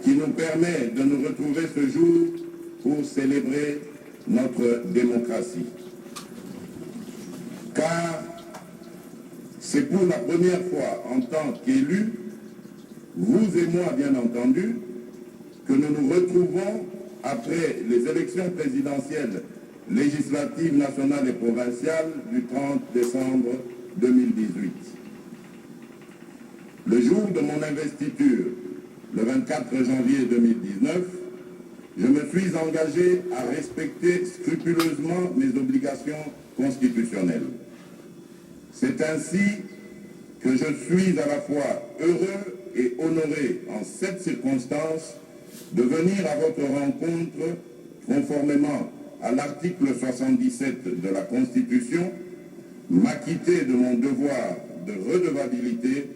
qui nous permet de nous retrouver ce jour pour célébrer notre démocratie. Car c'est pour la première fois en tant qu'élus, vous et moi bien entendu, que nous nous retrouvons après les élections présidentielles, législatives, nationales et provinciales du 30 décembre 2018. Le jour de mon investiture, le 24 janvier 2019, je me suis engagé à respecter scrupuleusement mes obligations constitutionnelles. C'est ainsi que je suis à la fois heureux et honoré en cette circonstance de venir à votre rencontre conformément à l'article 77 de la Constitution, m'acquitter de mon devoir de redevabilité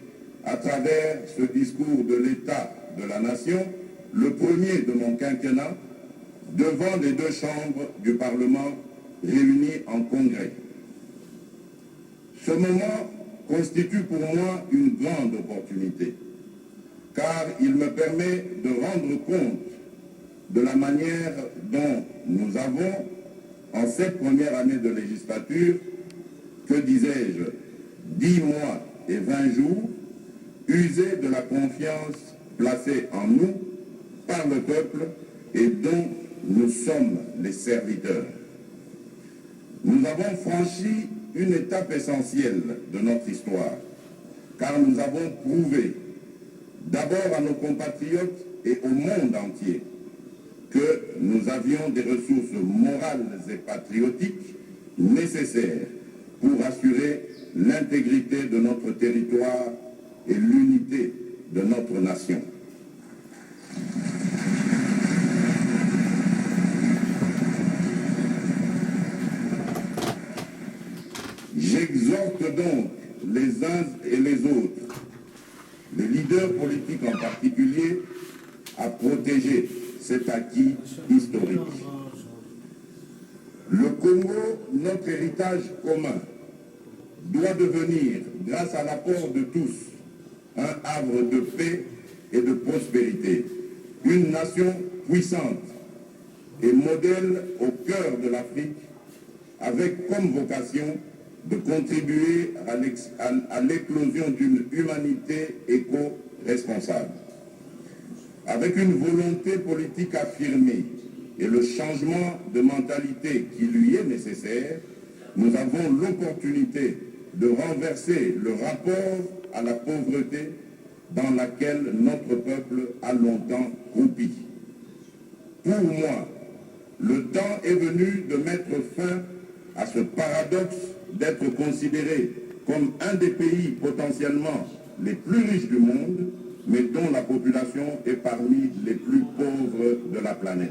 à travers ce discours de l'État de la Nation, le premier de mon quinquennat, devant les deux chambres du Parlement réunies en congrès. Ce moment constitue pour moi une grande opportunité, car il me permet de rendre compte de la manière dont nous avons, en cette première année de législature, que disais-je, 10 mois et 20 jours, usé de la confiance placée en nous par le peuple et dont nous sommes les serviteurs. Nous avons franchi une étape essentielle de notre histoire, car nous avons prouvé, d'abord à nos compatriotes et au monde entier, que nous avions des ressources morales et patriotiques nécessaires pour assurer l'intégrité de notre territoire et l'unité de notre nation. J'exhorte donc les uns et les autres, les leaders politiques en particulier, à protéger cet acquis historique. Le Congo, notre héritage commun, doit devenir, grâce à l'apport de tous, un havre de paix et de prospérité, une nation puissante et modèle au cœur de l'Afrique, avec comme vocation de contribuer à l'éclosion d'une humanité éco-responsable. Avec une volonté politique affirmée et le changement de mentalité qui lui est nécessaire, nous avons l'opportunité de renverser le rapport à la pauvreté dans laquelle notre peuple a longtemps croupi. Pour moi, le temps est venu de mettre fin à ce paradoxe d'être considéré comme un des pays potentiellement les plus riches du monde, mais dont la population est parmi les plus pauvres de la planète.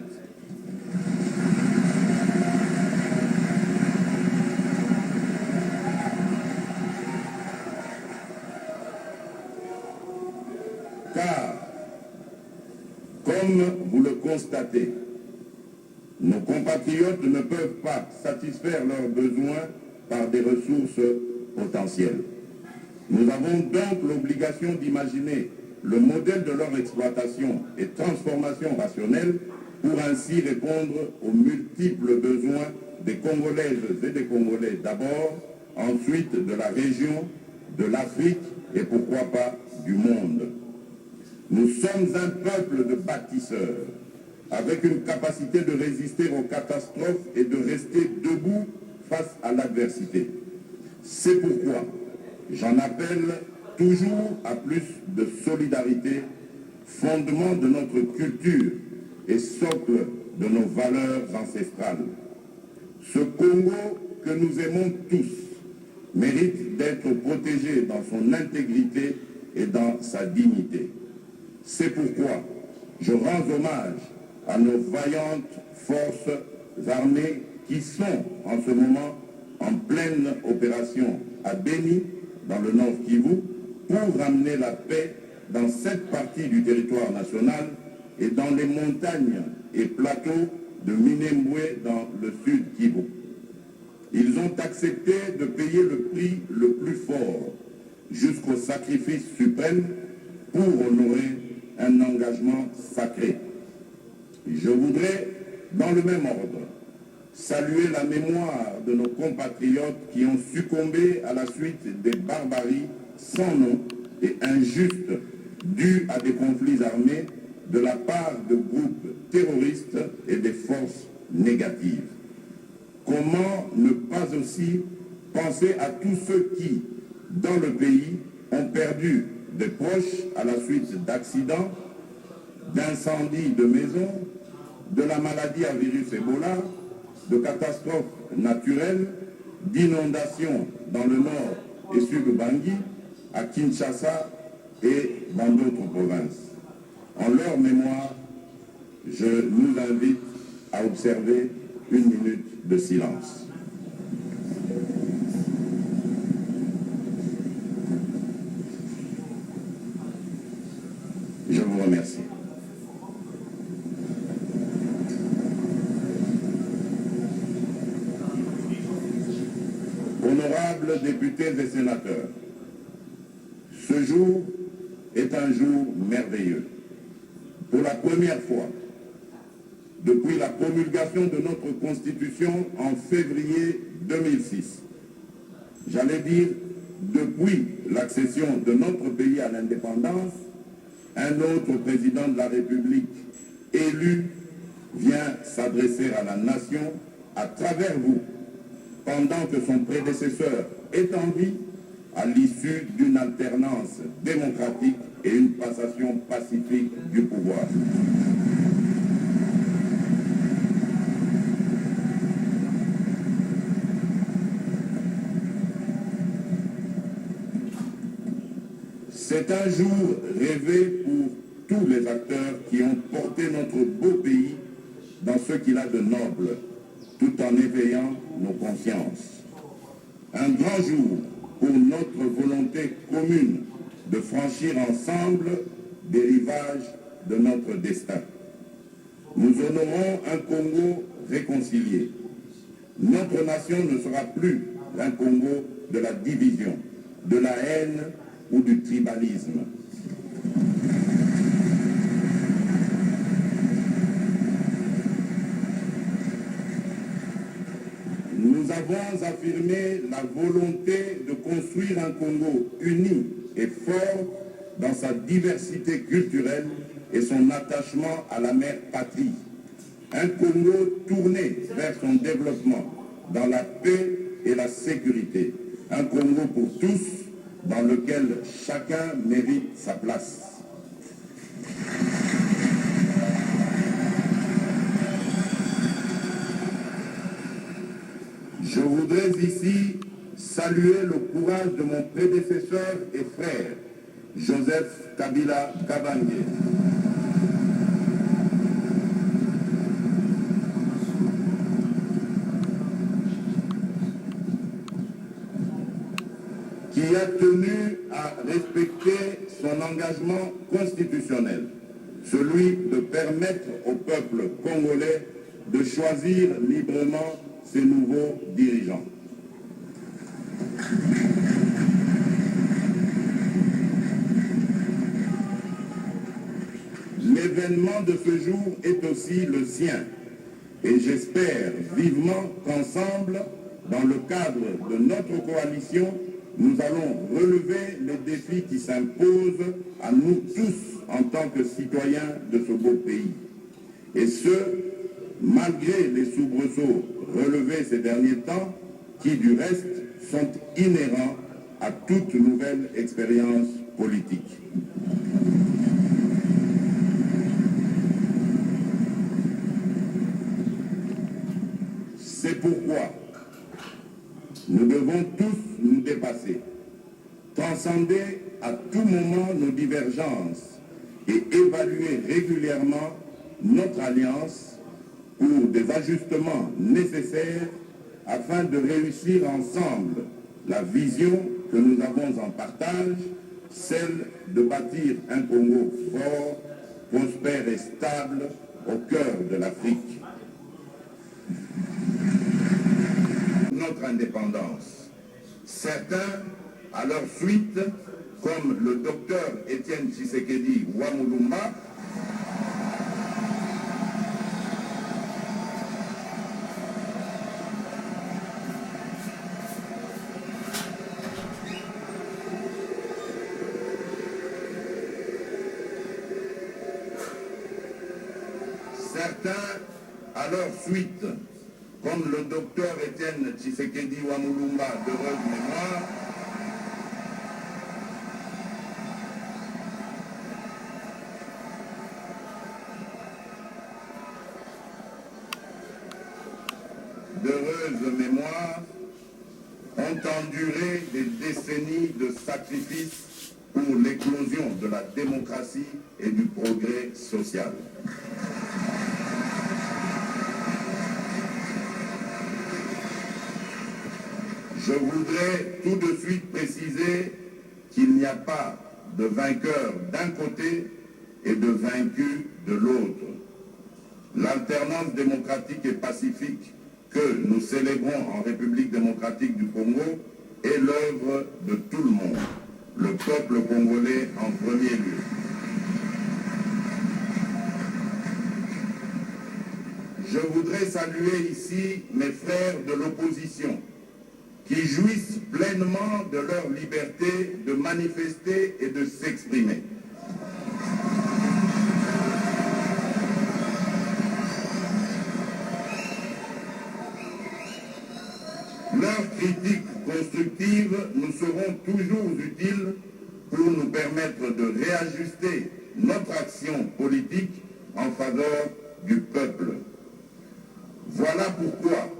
Car, comme vous le constatez, nos compatriotes ne peuvent pas satisfaire leurs besoins par des ressources potentielles. Nous avons donc l'obligation d'imaginer le modèle de leur exploitation et transformation rationnelle pour ainsi répondre aux multiples besoins des Congolaises et des Congolais d'abord, ensuite de la région, de l'Afrique et pourquoi pas du monde. Nous sommes un peuple de bâtisseurs, avec une capacité de résister aux catastrophes et de rester debout face à l'adversité. C'est pourquoi j'en appelle toujours à plus de solidarité, fondement de notre culture et socle de nos valeurs ancestrales. Ce Congo que nous aimons tous mérite d'être protégé dans son intégrité et dans sa dignité. C'est pourquoi je rends hommage à nos vaillantes forces armées qui sont en ce moment en pleine opération à Beni, dans le Nord Kivu, pour ramener la paix dans cette partie du territoire national et dans les montagnes et plateaux de Minembwe dans le Sud Kivu. Ils ont accepté de payer le prix le plus fort jusqu'au sacrifice suprême pour honorer un engagement sacré. Je voudrais, dans le même ordre, saluer la mémoire de nos compatriotes qui ont succombé à la suite des barbaries sans nom et injustes dues à des conflits armés de la part de groupes terroristes et des forces négatives. Comment ne pas aussi penser à tous ceux qui, dans le pays, ont perdu des proches à la suite d'accidents, d'incendies de maisons, de la maladie à virus Ebola, de catastrophes naturelles, d'inondations dans le nord et sud de Bangui, à Kinshasa et dans d'autres provinces. En leur mémoire, je nous invite à observer une minute de silence. Je vous remercie. Honorables députés et sénateurs, ce jour est un jour merveilleux. Pour la première fois, depuis la promulgation de notre Constitution en février 2006, j'allais dire depuis l'accession de notre pays à l'indépendance, un autre président de la République élu vient s'adresser à la nation à travers vous, pendant que son prédécesseur est en vie, à l'issue d'une alternance démocratique et une passation pacifique du pouvoir. C'est un jour rêvé pour tous les acteurs qui ont porté notre beau pays dans ce qu'il a de noble, tout en éveillant nos consciences. Un grand jour pour notre volonté commune de franchir ensemble des rivages de notre destin. Nous honorons un Congo réconcilié. Notre nation ne sera plus un Congo de la division, de la haine ou du tribalisme. Nous avons affirmé la volonté de construire un Congo uni et fort dans sa diversité culturelle et son attachement à la mère patrie. Un Congo tourné vers son développement dans la paix et la sécurité. Un Congo pour tous dans lequel chacun mérite sa place. Je voudrais ici saluer le courage de mon prédécesseur et frère, Joseph Kabila Kabange, qui a tenu à respecter son engagement constitutionnel, celui de permettre au peuple congolais de choisir librement ses nouveaux dirigeants. L'événement de ce jour est aussi le sien et j'espère vivement qu'ensemble, dans le cadre de notre coalition, nous allons relever les défis qui s'imposent à nous tous en tant que citoyens de ce beau pays. Et ce, malgré les soubresauts relevés ces derniers temps, qui du reste sont inhérents à toute nouvelle expérience politique. C'est pourquoi nous devons tous nous dépasser, transcender à tout moment nos divergences et évaluer régulièrement notre alliance pour des ajustements nécessaires afin de réussir ensemble la vision que nous avons en partage, celle de bâtir un Congo fort, prospère et stable au cœur de l'Afrique. Notre indépendance. Certains, à leur suite, comme le docteur Étienne Tshisekedi Wamulumba, certains, à leur suite, comme le docteur Étienne Tshisekedi Wamulumba, d'heureuse mémoire, ont enduré des décennies de sacrifices pour l'éclosion de la démocratie et du progrès social. Je voudrais tout de suite préciser qu'il n'y a pas de vainqueur d'un côté et de vaincu de l'autre. L'alternance démocratique et pacifique que nous célébrons en République démocratique du Congo est l'œuvre de tout le monde, le peuple congolais en premier lieu. Je voudrais saluer ici mes frères de l'opposition qui jouissent pleinement de leur liberté de manifester et de s'exprimer. Leurs critiques constructives nous seront toujours utiles pour nous permettre de réajuster notre action politique en faveur du peuple. Voilà pourquoi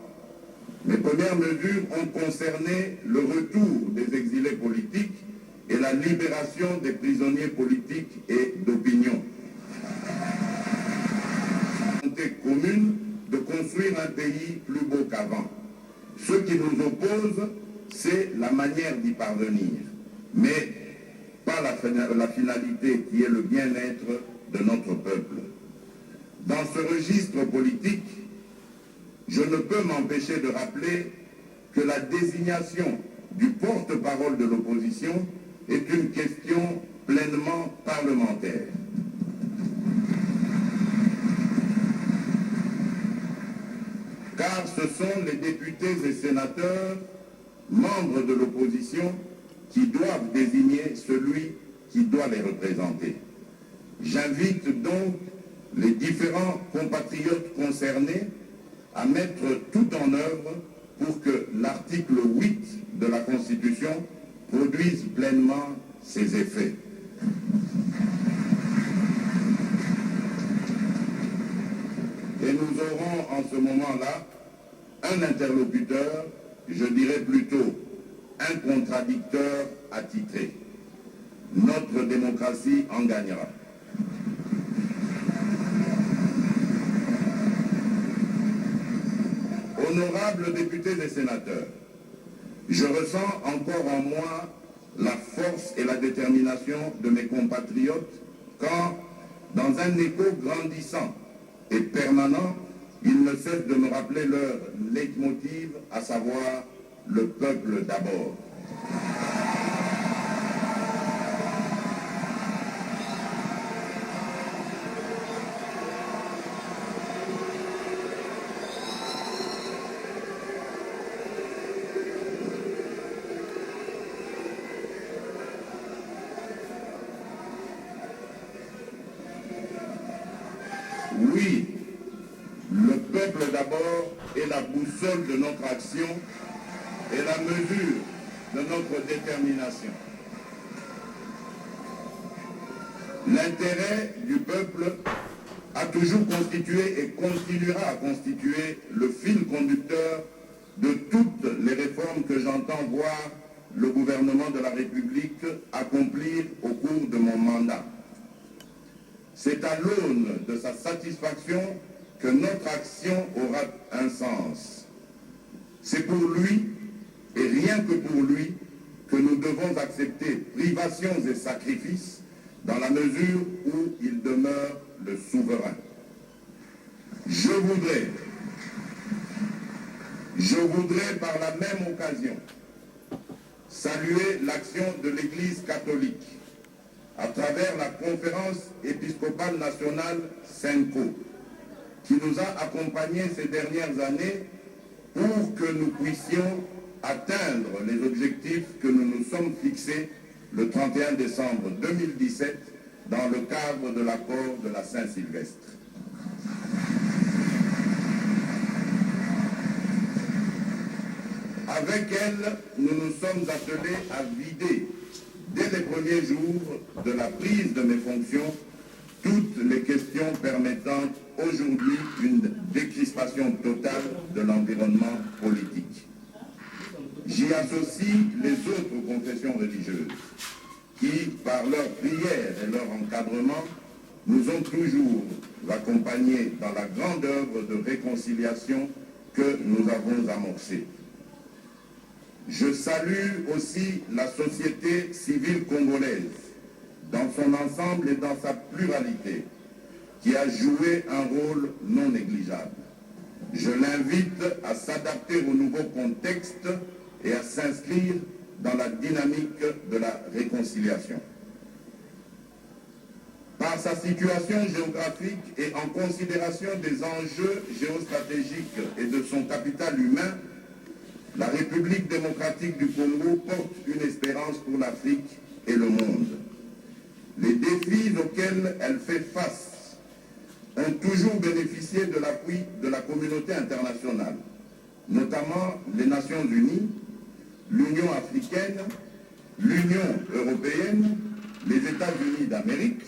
mes premières mesures ont concerné le retour des exilés politiques et la libération des prisonniers politiques et d'opinion. La volonté commune de construire un pays plus beau qu'avant. Ce qui nous oppose, c'est la manière d'y parvenir, mais pas la finalité qui est le bien-être de notre peuple. Dans ce registre politique, je ne peux m'empêcher de rappeler que la désignation du porte-parole de l'opposition est une question pleinement parlementaire. Car ce sont les députés et sénateurs, membres de l'opposition, qui doivent désigner celui qui doit les représenter. J'invite donc les différents compatriotes concernés à mettre tout en œuvre pour que l'article 8 de la Constitution produise pleinement ses effets. Et nous aurons en ce moment-là un interlocuteur, je dirais plutôt un contradicteur attitré. Notre démocratie en gagnera. Honorables députés et sénateurs, je ressens encore en moi la force et la détermination de mes compatriotes quand, dans un écho grandissant et permanent, ils ne cessent de me rappeler leur leitmotiv, à savoir le peuple d'abord. Oui, le peuple d'abord est la boussole de notre action et la mesure de notre détermination. L'intérêt du peuple a toujours constitué et continuera à constituer le fil conducteur de toutes les réformes que j'entends voir le gouvernement de la République accomplir au cours de mon mandat. C'est à l'aune de sa satisfaction que notre action aura un sens. C'est pour lui, et rien que pour lui, que nous devons accepter privations et sacrifices dans la mesure où il demeure le souverain. Je voudrais par la même occasion saluer l'action de l'Église catholique à travers la conférence épiscopale nationale SENCO, qui nous a accompagnés ces dernières années pour que nous puissions atteindre les objectifs que nous nous sommes fixés le 31 décembre 2017 dans le cadre de l'accord de la Saint-Sylvestre. Avec elle, nous nous sommes attelés à vider, dès les premiers jours de la prise de mes fonctions, toutes les questions permettant aujourd'hui une décrispation totale de l'environnement politique. J'y associe les autres confessions religieuses qui, par leur prière et leur encadrement, nous ont toujours accompagnés dans la grande œuvre de réconciliation que nous avons amorcée. Je salue aussi la société civile congolaise, dans son ensemble et dans sa pluralité, qui a joué un rôle non négligeable. Je l'invite à s'adapter au nouveau contexte et à s'inscrire dans la dynamique de la réconciliation. Par sa situation géographique et en considération des enjeux géostratégiques et de son capital humain, la République démocratique du Congo porte une espérance pour l'Afrique et le monde. Les défis auxquels elle fait face ont toujours bénéficié de l'appui de la communauté internationale, notamment les Nations Unies, l'Union africaine, l'Union européenne, les États-Unis d'Amérique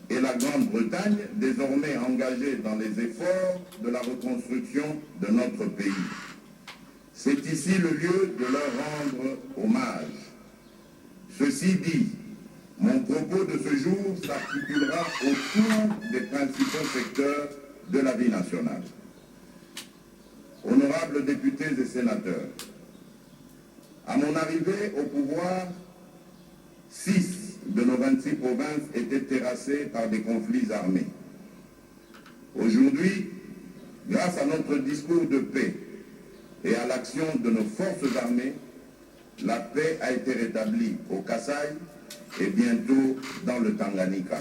et la Grande-Bretagne, désormais engagés dans les efforts de la reconstruction de notre pays. C'est ici le lieu de leur rendre hommage. Ceci dit, mon propos de ce jour s'articulera autour des principaux secteurs de la vie nationale. Honorables députés et sénateurs, à mon arrivée au pouvoir, 6 de nos 26 provinces étaient terrassées par des conflits armés. Aujourd'hui, grâce à notre discours de paix et à l'action de nos forces armées, la paix a été rétablie au Kasaï et bientôt dans le Tanganyika.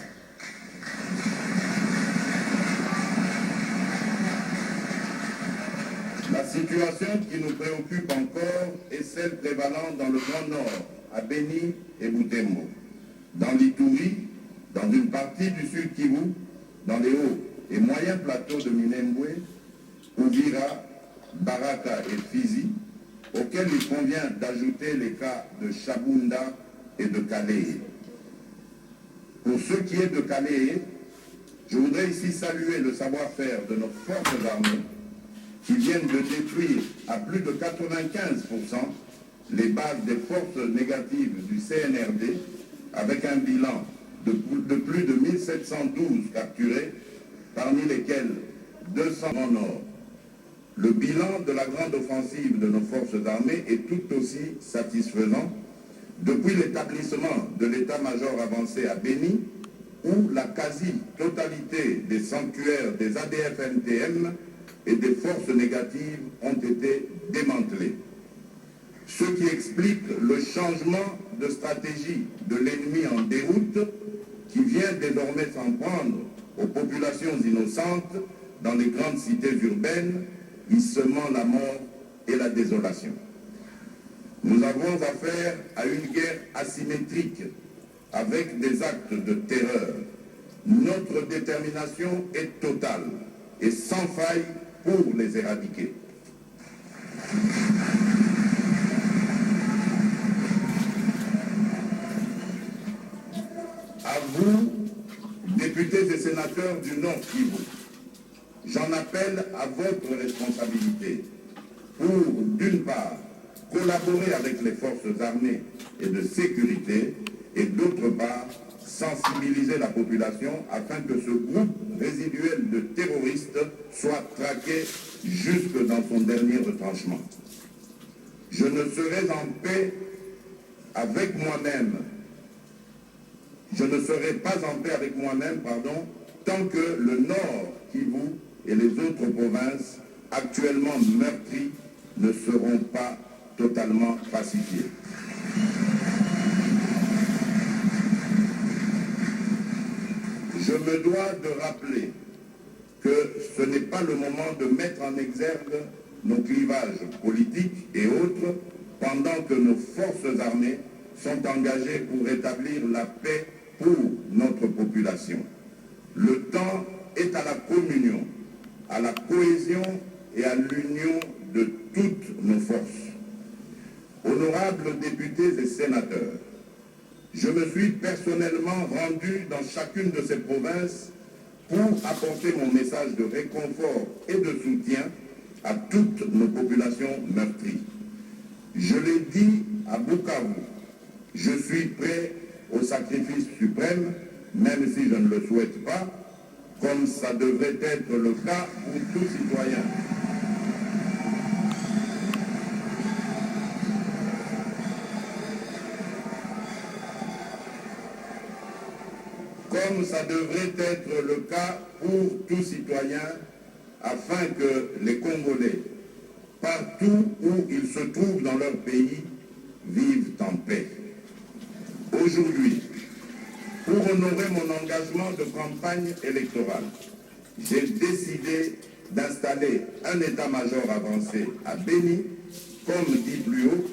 La situation qui nous préoccupe encore est celle prévalant dans le Grand Nord, à Beni et Butembo, dans l'Ituri, dans une partie du Sud Kivu, dans les hauts et moyens plateaux de Minembwe, Uvira, Baraka et Fizi, auxquels il convient d'ajouter les cas de Chabunda et de Calais. Pour ce qui est de Calais, je voudrais ici saluer le savoir-faire de nos forces armées qui viennent de détruire à plus de 95% les bases des forces négatives du CNRD avec un bilan de plus de 1712 capturés, parmi lesquels 200 en Nord. Le bilan de la grande offensive de nos forces armées est tout aussi satisfaisant depuis l'établissement de l'état-major avancé à Beni, où la quasi-totalité des sanctuaires des ADF-NTM et des forces négatives ont été démantelés. Ce qui explique le changement de stratégie de l'ennemi en déroute qui vient désormais s'en prendre aux populations innocentes dans les grandes cités urbaines, y semant la mort et la désolation. Nous avons affaire à une guerre asymétrique avec des actes de terreur. Notre détermination est totale et sans faille pour les éradiquer. À vous, députés et sénateurs du Nord Kivu, j'en appelle à votre responsabilité pour, d'une part, collaborer avec les forces armées et de sécurité et d'autre part, sensibiliser la population afin que ce groupe résiduel de terroristes soit traqué jusque dans son dernier retranchement. Je ne serai en paix avec moi-même. Je ne serai pas en paix avec moi-même, tant que le Nord Kivu et les autres provinces actuellement meurtries ne seront pas totalement pacifiées. me dois de rappeler que ce n'est pas le moment de mettre en exergue nos clivages politiques et autres pendant que nos forces armées sont engagées pour rétablir la paix pour notre population. Le temps est à la communion, à la cohésion et à l'union de toutes nos forces. Honorables députés et sénateurs, je me suis personnellement rendu dans chacune de ces provinces pour apporter mon message de réconfort et de soutien à toutes nos populations meurtries. Je l'ai dit à Bukavu, je suis prêt au sacrifice suprême, même si je ne le souhaite pas, comme ça devrait être le cas pour tout citoyen. Comme ça devrait être le cas pour tout citoyen, afin que les Congolais, partout où ils se trouvent dans leur pays, vivent en paix. Aujourd'hui, pour honorer mon engagement de campagne électorale, j'ai décidé d'installer un état-major avancé à Béni, comme dit plus haut,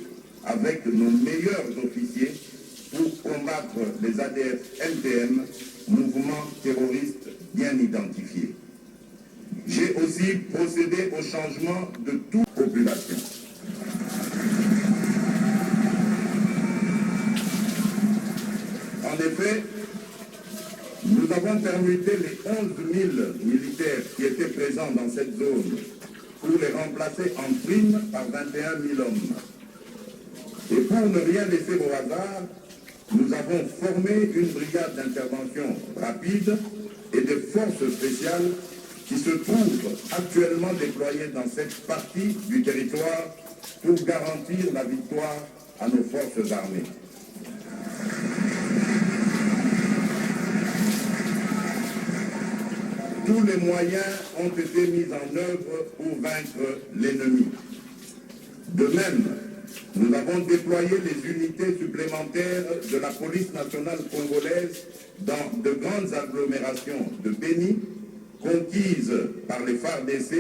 avec nos meilleurs officiers pour combattre les ADF-NTM, mouvements terroristes bien identifiés. J'ai aussi procédé au changement de toute population. En effet, nous avons permuté les 11 000 militaires qui étaient présents dans cette zone pour les remplacer en prime par 21 000 hommes. Et pour ne rien laisser au hasard, nous avons formé une brigade d'intervention rapide et des forces spéciales qui se trouvent actuellement déployées dans cette partie du territoire pour garantir la victoire à nos forces armées. Tous les moyens ont été mis en œuvre pour vaincre l'ennemi. De même, nous avons déployé les unités supplémentaires de la police nationale congolaise dans de grandes agglomérations de Béni, conquises par les FARDC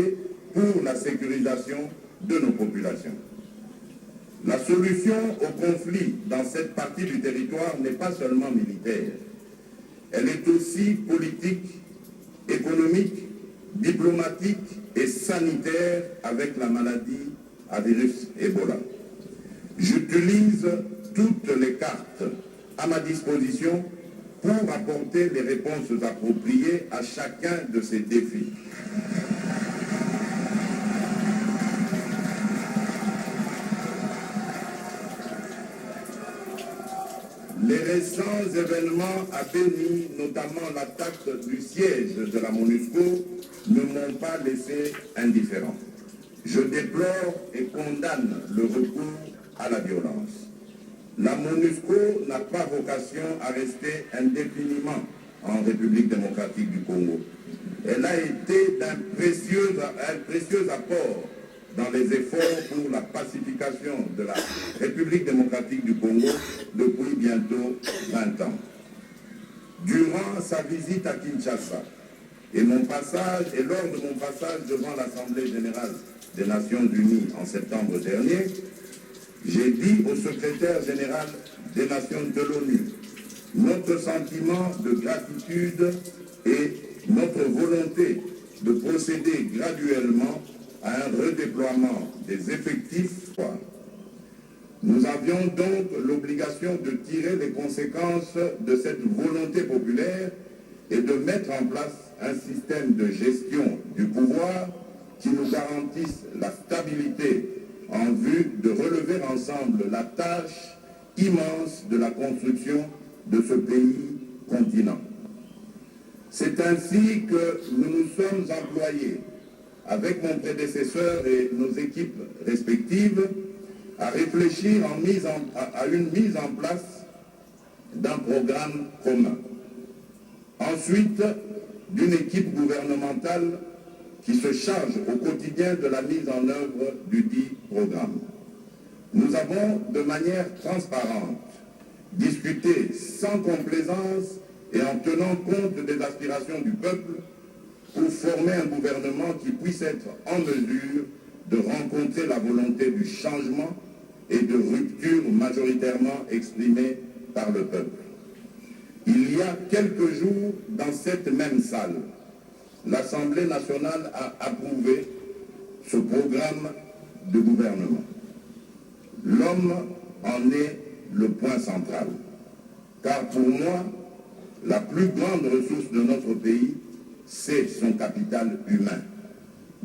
pour la sécurisation de nos populations. La solution au conflit dans cette partie du territoire n'est pas seulement militaire. Elle est aussi politique, économique, diplomatique et sanitaire avec la maladie à virus Ebola. J'utilise toutes les cartes à ma disposition pour apporter les réponses appropriées à chacun de ces défis. Les récents événements à Béni, notamment l'attaque du siège de la MONUSCO, ne m'ont pas laissé indifférent. Je déplore et condamne le recours à la violence. La MONUSCO n'a pas vocation à rester indéfiniment en République démocratique du Congo. Elle a été d'un précieux apport dans les efforts pour la pacification de la République démocratique du Congo depuis bientôt 20 ans. Durant sa visite à Kinshasa et lors de mon passage devant l'Assemblée générale des Nations unies en septembre dernier, j'ai dit au secrétaire général des Nations de l'ONU notre sentiment de gratitude et notre volonté de procéder graduellement à un redéploiement des effectifs. Nous avions donc l'obligation de tirer les conséquences de cette volonté populaire et de mettre en place un système de gestion du pouvoir qui nous garantisse la stabilité en vue de relever ensemble la tâche immense de la construction de ce pays continent. C'est ainsi que nous nous sommes employés, avec mon prédécesseur et nos équipes respectives, à réfléchir à une mise en place d'un programme commun. Ensuite, d'une équipe gouvernementale qui se charge au quotidien de la mise en œuvre du dit programme. Nous avons, de manière transparente, discuté sans complaisance et en tenant compte des aspirations du peuple pour former un gouvernement qui puisse être en mesure de rencontrer la volonté du changement et de rupture majoritairement exprimée par le peuple. Il y a quelques jours, dans cette même salle, l'Assemblée nationale a approuvé ce programme de gouvernement. L'homme en est le point central, car pour moi, la plus grande ressource de notre pays, c'est son capital humain.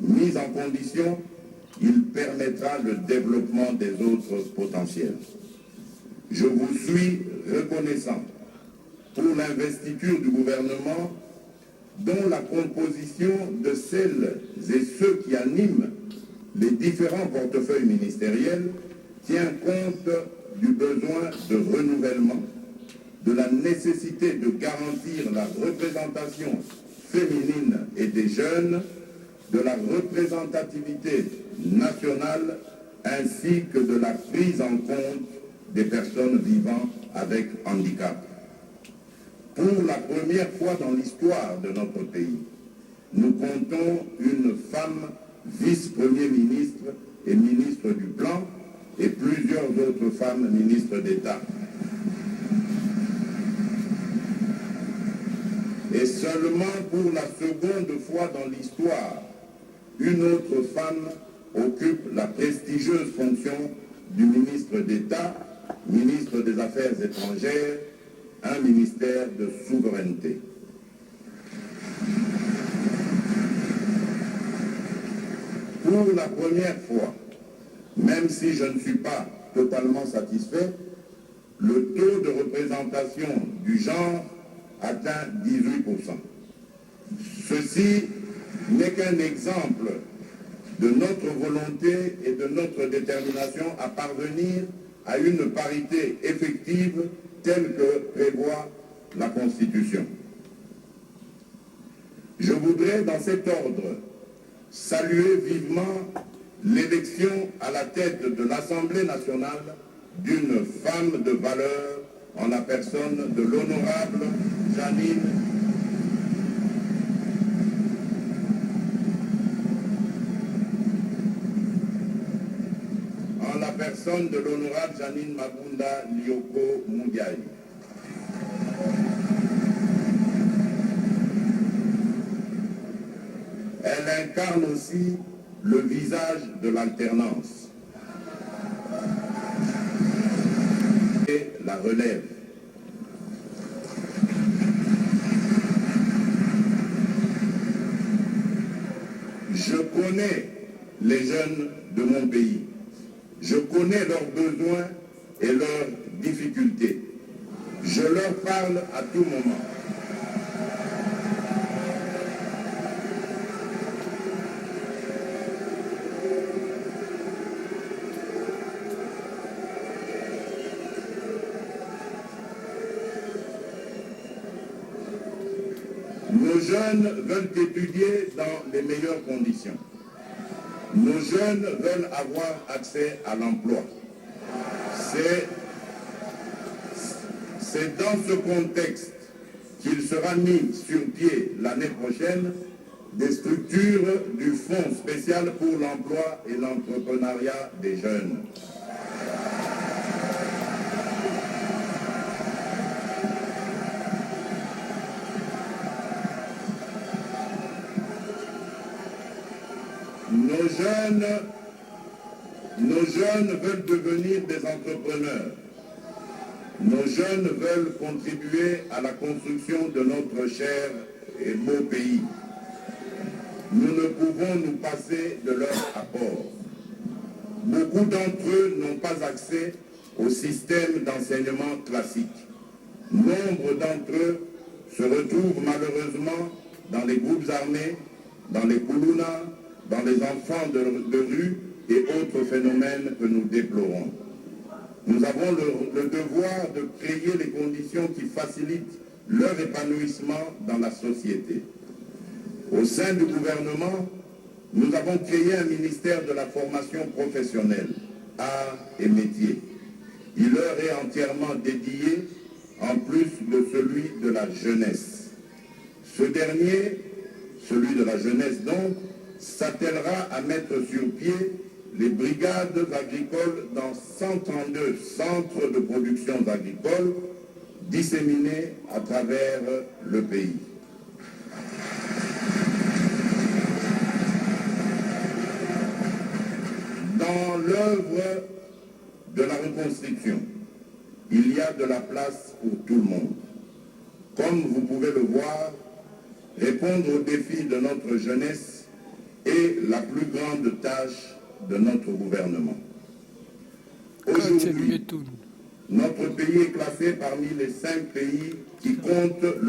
Mis en condition, il permettra le développement des autres potentiels. Je vous suis reconnaissant pour l'investiture du gouvernement dont la composition de celles et ceux qui animent les différents portefeuilles ministériels tient compte du besoin de renouvellement, de la nécessité de garantir la représentation féminine et des jeunes, de la représentativité nationale ainsi que de la prise en compte des personnes vivant avec handicap. Pour la première fois dans l'histoire de notre pays, nous comptons une femme vice-premier ministre et ministre du Plan et plusieurs autres femmes ministres d'État. Et seulement pour la seconde fois dans l'histoire, une autre femme occupe la prestigieuse fonction du ministre d'État, ministre des Affaires étrangères, un ministère de souveraineté. Pour la première fois, même si je ne suis pas totalement satisfait, le taux de représentation du genre atteint 18%. Ceci n'est qu'un exemple de notre volonté et de notre détermination à parvenir à une parité effective telle que prévoit la Constitution. Je voudrais, dans cet ordre, saluer vivement l'élection à la tête de l'Assemblée nationale d'une femme de valeur en la personne de l'honorable Jeanine Mabunda Lioko Mundiaï. Elle incarne aussi le visage de l'alternance et la relève. Je connais les jeunes de mon pays. Je connais leurs besoins et leurs difficultés. Je leur parle à tout moment. Nos jeunes veulent étudier dans les meilleures conditions. Nos jeunes veulent avoir accès à l'emploi. C'est dans ce contexte qu'il sera mis sur pied l'année prochaine des structures du Fonds spécial pour l'emploi et l'entrepreneuriat des jeunes. Nos jeunes veulent devenir des entrepreneurs. Nos jeunes veulent contribuer à la construction de notre cher et beau pays. Nous ne pouvons nous passer de leur apport. Beaucoup d'entre eux n'ont pas accès au système d'enseignement classique. Nombre d'entre eux se retrouvent malheureusement dans les groupes armés, dans les koulounas, dans les enfants de rue et autres phénomènes que nous déplorons. Nous avons le devoir de créer les conditions qui facilitent leur épanouissement dans la société. Au sein du gouvernement, nous avons créé un ministère de la formation professionnelle, arts et métiers. Il leur est entièrement dédié, en plus de celui de la la jeunesse. Ce dernier, celui de la jeunesse donc, s'attellera à mettre sur pied les brigades agricoles dans 132 centres de production agricole disséminés à travers le pays. Dans l'œuvre de la reconstruction, il y a de la place pour tout le monde. Comme vous pouvez le voir, répondre aux défis de notre jeunesse est la plus grande tâche de notre gouvernement. Aujourd'hui, notre pays est classé parmi les 5 pays qui comptent le